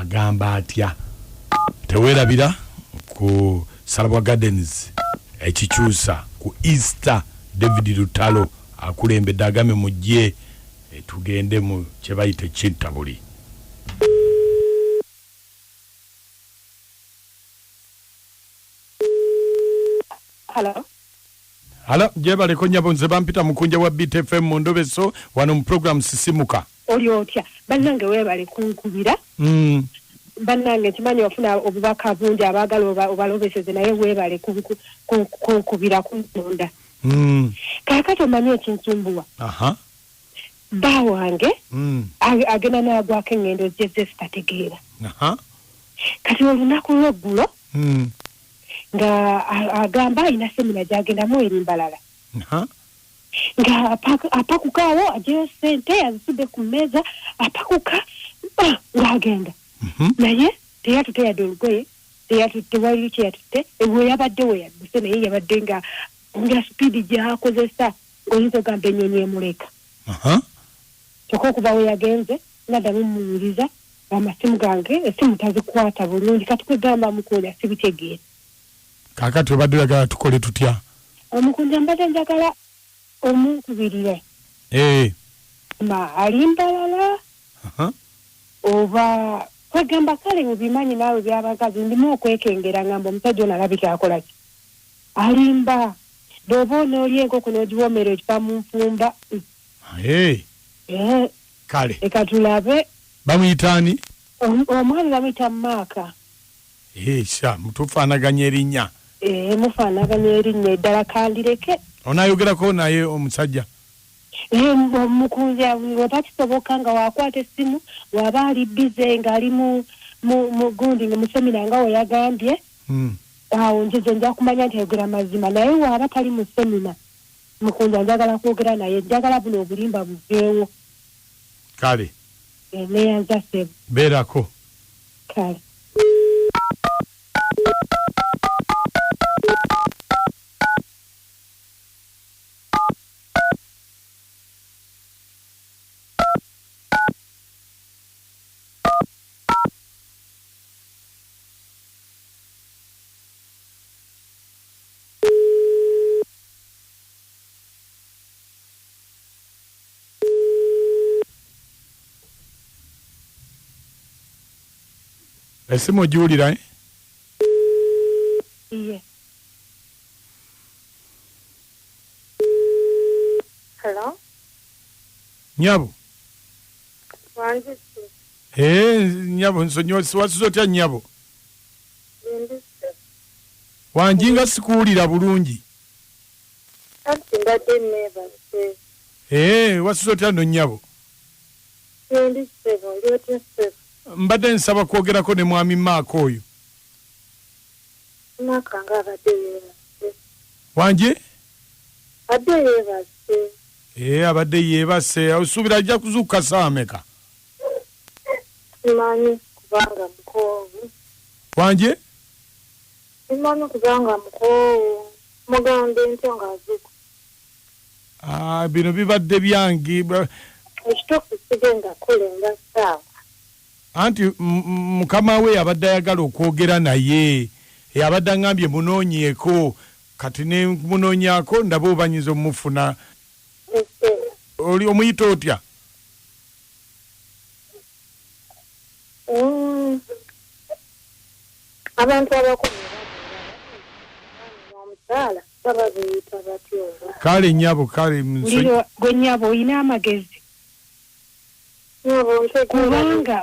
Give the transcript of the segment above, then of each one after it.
agamba atya tewerabira ku Salwa Gardens ekikyusa ku Easter David Lutalo akulembedde agame mujje tugende mu kyebayite kintabuli. Hala jebale ko nyabo nze bampita Mukunja wa BTFM mu Ndobeso wano mu program Sisimuka. Oli otya bannange webale kunkubira. Bannange kimanyi ofuna obubaka bungi abagala obalobeseze naye webale kunkubira kumunda. Kakati omanyi ekinsumbuwa. Ba wange agenda n'agwako engendo ze zitategeera. Kati olunaku lw'eggulo nga agamba alina semina gy'agendamu erimbalala. Nga apakukaawo ajeyo sente azisudde ku mmeeza apakuka ng'agenda. Naye teyatutte yadde olugoye tewali kyeyatutte ewe yabadde weyadduse naye yabadde nga supiidi gy'akozesa ng'oyinza ogamba ennyonyi emuleka. Kyokka okuva we yagenze naddamu mmuwuliza amasimu gange essimu tazikwata bulungi kati kwegamba Mukunja sibitegeera. Kakati obadde oyagala tukole tutya? Mukunja mbadde njagala omunkubirire. Alimbalala oba kwegamba kale mubimanyi naawe by'abakazi ndimu okwekengera ngamba omusajja ono alabika akola ki. Alimba bw'oba onoolya enkoko n'ogiwoomera ekifa mu nfumba. Kale leka tulabe bamuyitaani omwami bamuyita Maaka. Sha mutufaanaganya erinnya. Mufaanaganya erinnya eddala kandireke. Onaayogerako naye omusajja? Mukunja oba kisoboka nga waakwata essimu waba ali bize ng'ali mu gundi nga mu semina nga we yagambye. Awo nzize nja kumanya nti ayogera mazima naye waaba tali mu semina Mukunja njagala kwogera naye njagala buno obulimba buveewo. Kale neyanza sebo beerako. Kale esimu ogiwulira Iye. Hello? Nyabo? Wange. Nyabo nsonyosi wasuze otya Nyabo? Wange nga sikuwulira bulungi. Mbadde neebase. Wasuze otya no Nyabo? Mbadde nsaba kwogerako ne mwami Maaka oyo. Maaka nga abadde yeebase. Wange? Abadde yeebase. Abadde yeebase. Osuubira ajja kuzuukuka ssaawa meka? Simanyi kubanga mukoowu. Wange? Simanyi kubanga mukoowu. Mugambe ntya ng'azuukuka. Bino bibadde byange. Ekituufu sigenda kulenga ssaawa. Anti mukama we abadde ayagala okwogera naye abadde angambye munoonyeeko kati ne munoonyaako ndaba obanyiza omufuna. Oli omuyita otya? Abantu abakulu omusaala baba beeyita batyo. Kale Nyabo kale gwe Nyabo oyina amagezi.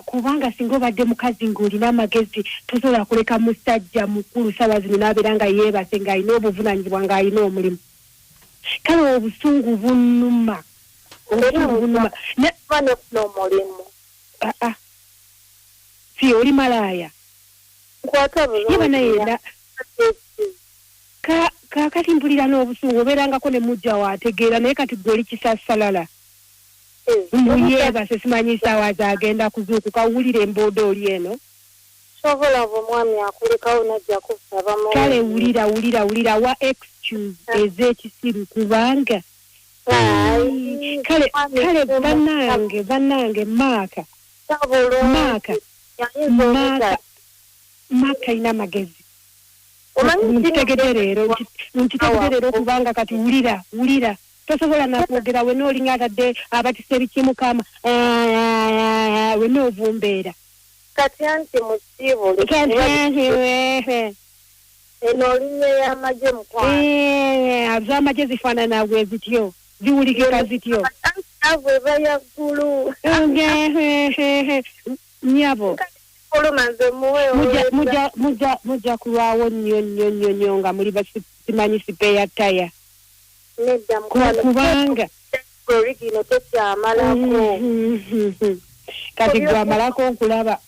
Kubanga singa obadde mukazi ng'olina amagezi tosobola kuleka musajja mukulu ssaawa zino n'abeera nga yeebase ng'alina obuvunaanyizibwa ng'alina omulimu. Kale obusungu bunnuma. N'omulimu. Si oli malaaya. Yeba naye kakati mpulira n'obusungu obeerangako ne mujja waategeera naye kati gwe oli kisassalala. Yeebase simanyi ssaawa zagenda kuzuukuka wulira emboodo oli eno. Sobola omwami akulekawo najja kusaba mu. Kale wulira wa excuse ez'ekisiru kubanga. Kale bannange Maaka Maka ina magezi. Ntitegedero kubanga kati ulira. Tosobola nakwogera we n'olinga atadde abatiseri kimukama we n'ovumbeera. Kati anti musibo. Eno linye y'amagye mukwano. Az'amagye zifaanana bwe zityo. Ziwulikika zityo. Ave baya gulu. Nyabo. Muja kulwawo nnyo nga muli basimanyi sipeya taya. Kubanga origino tekyamalako. Kati gwamalako nkulaba.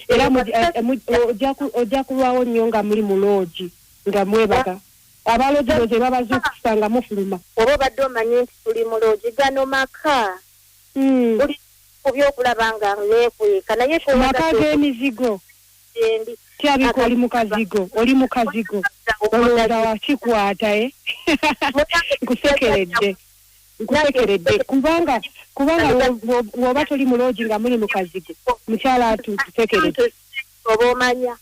Era ojja kulwawo nnyo nga muli mu loogi nga mwebaka. Abalogi boze babazuukusa nga mufuluma. Oba obadde omanyi nti tuli mu loogi gano maka. Buli kubyokulaba nga neekweka naye maka g'emizigo. Kyabika oli mu kazigo. Olowooza wakikwata nkusekeredde kubanga woba toli mu loogi nga muli mu kazigo mukyala atusekeredde. Oba omanya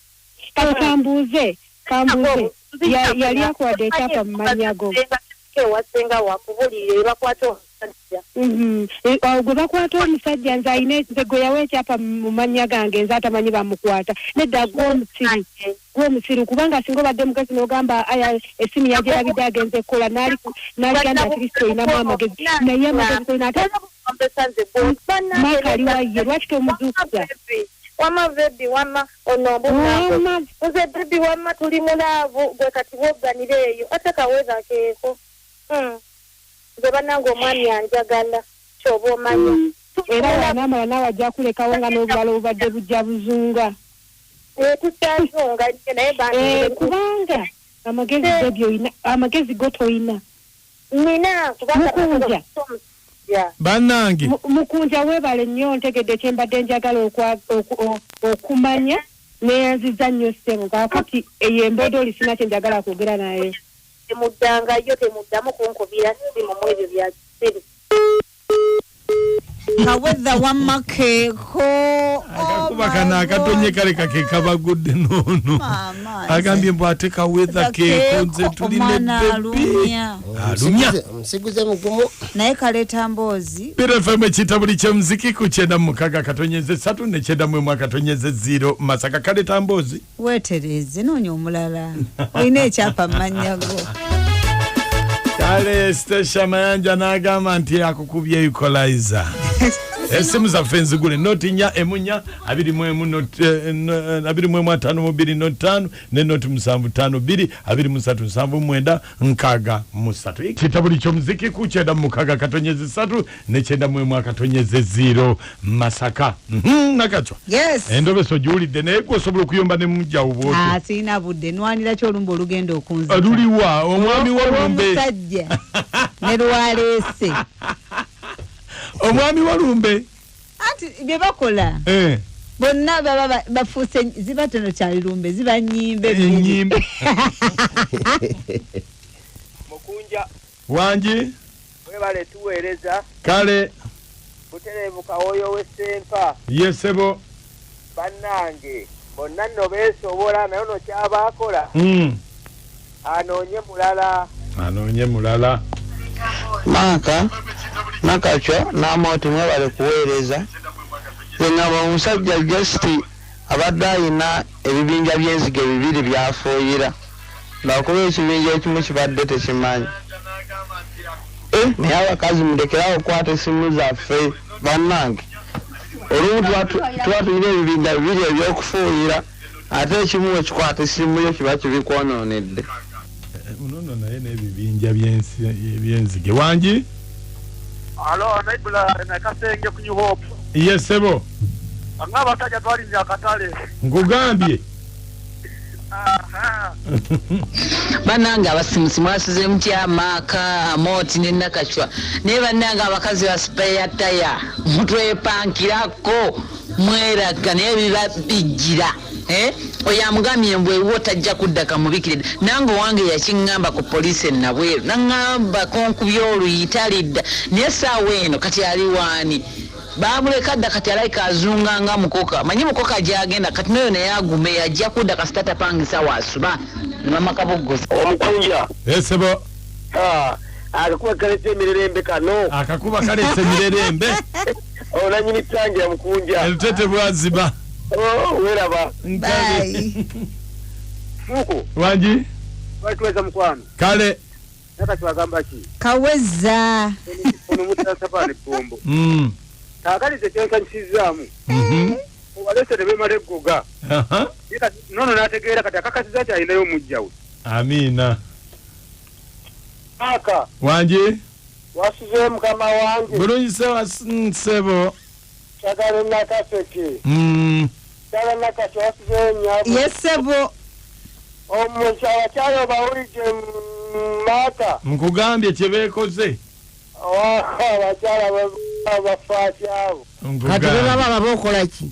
kambuuze yali akwadde ekyapa mu mannya go. Wasenga wakubulire bakwata omusajja. Gwe bakwata omusajja nze alina gwe yawa ekyapa mu mannya gange nze atamanyi bamukwata. Nedda gw'omusiru kubanga singa obadde mukazi n'ogamba essimu yagirabidde agenze kukola n'aliganda ati Kristo olinamu amagezi naye amagezi tolina ate Mike ali waye lwaki tomuzuukuza? Wama bebi wama onombo uze bebi wama tuli mulaavu gwe kati bwoganira eyo ate kaweza keeko. Gwe banange omwami anjagala kyoba omanya. Era wanaamala naawe ajja kulekawo nga n'obulala obubadde bujja buzunga. Tukyazunga naye kubanga amagezi go toyina. Nina Mukunja. Bannange. Mukunja weebale nnyo ntegedde kye mbadde njagala okumanya neyanziza nnyo ssebo kaakati eyo embodo oli sina kye njagala kwogera naye. Temuddangayo temuddamu kunkubira simu mu ebyo bya kisiri. Kawedha wamakeeko akakuba kana akatonye kale kake kabagudde nono agambye mbu ate kawedha keeko nze tulina bebi alumya msiguze mugumu naye kaleeta mboozi BFM ekitabo ky'omuziki ku 9 ne 9 Masaka kaleeta mboozi weetereze noonya omulala olina ekyapa mu mannya go. Kale Stesha Mayanja n'agamba nti akukubye equalizer. Esimu zaffe nzigule noti nya emunya 21 ne noti 752 23 6 kitabo ky'omuziki ku 9 ne 9 Masaka. Nakachwa. Yes. Endobeso julidde naye osobola okuyomba ne mujja ubwoto. Sina budde nwanira kyolumba olugenda okunzita. Aluliwa omwami walumbe. Musajja. Ne lwaleese. Omwami walumbe ati bye bakola bonna baba bafuuse ziba tono kyali lumbe ziba nyimbe Mukunja Wange webale tuweereza kale butereevu kawoyo w'essempa yesebo bannange bonna nno beesobola naye no kyabaakola anoonye mulala Maka Nakachwa n'amoti mwebale kuweereza ng'aba omusajja just abadde alina ebibinja by'enzige bibiri byafuuyira ng'akuba ekibinja ekimu kibadde tekimanyi naye abakazi mulekerawo okukwata essimu zaffe bannange olumu tuba tulina ebibinja bibiri ebyokufuuyira ate ekimu wekikwata essimu yo kiba kibikwonoonedde munono naye n'ebibinja by'enzige Wange alo naibula nakasenge ku New Hope yesebo abasajja twalinze akatale nkugambye bannange abasimusi mwasize mutya Maka Amoti ne Nakachwa naye bannange abakazi ba spare taya mutwepankirako mweraga naye biba bijjira oyamugambye mbwe wotajja kuddaka mubikire nange wange yakiŋŋamba ku poliisi nabweru naŋŋamba konkubya oluyita lidda naye essaawa eno kati ali waani bamuleka dda kati alayika azunga nga mukoka manyi mukoka gyagenda kati nayo naye agume ajja kudda kasita tapangisa waasuba mama kaboggoza omukunja esebo akakuba kalese emirerembe kano akakuba kalese emirerembe olanyini tangi ya mukunja elutete bwaziba weraba Muko Wange tuweza mkwano kale nakakibagamba ki kaweza ono mutasa pale pombo kakali tekyenkanyisizaamu obalese tebemale ggoga nono nategeera kati akakasiza kyalinayo omujjawe amina aka Wange wasuze mukama wange bulungi nsebo kyagala nakaseke kyagala nakaseke wasuze nyabu yesebo omukyala kyayo bawulidde mata nkugambye kyebeekoze abakyala bafaati abo kati bebaba babaokola ki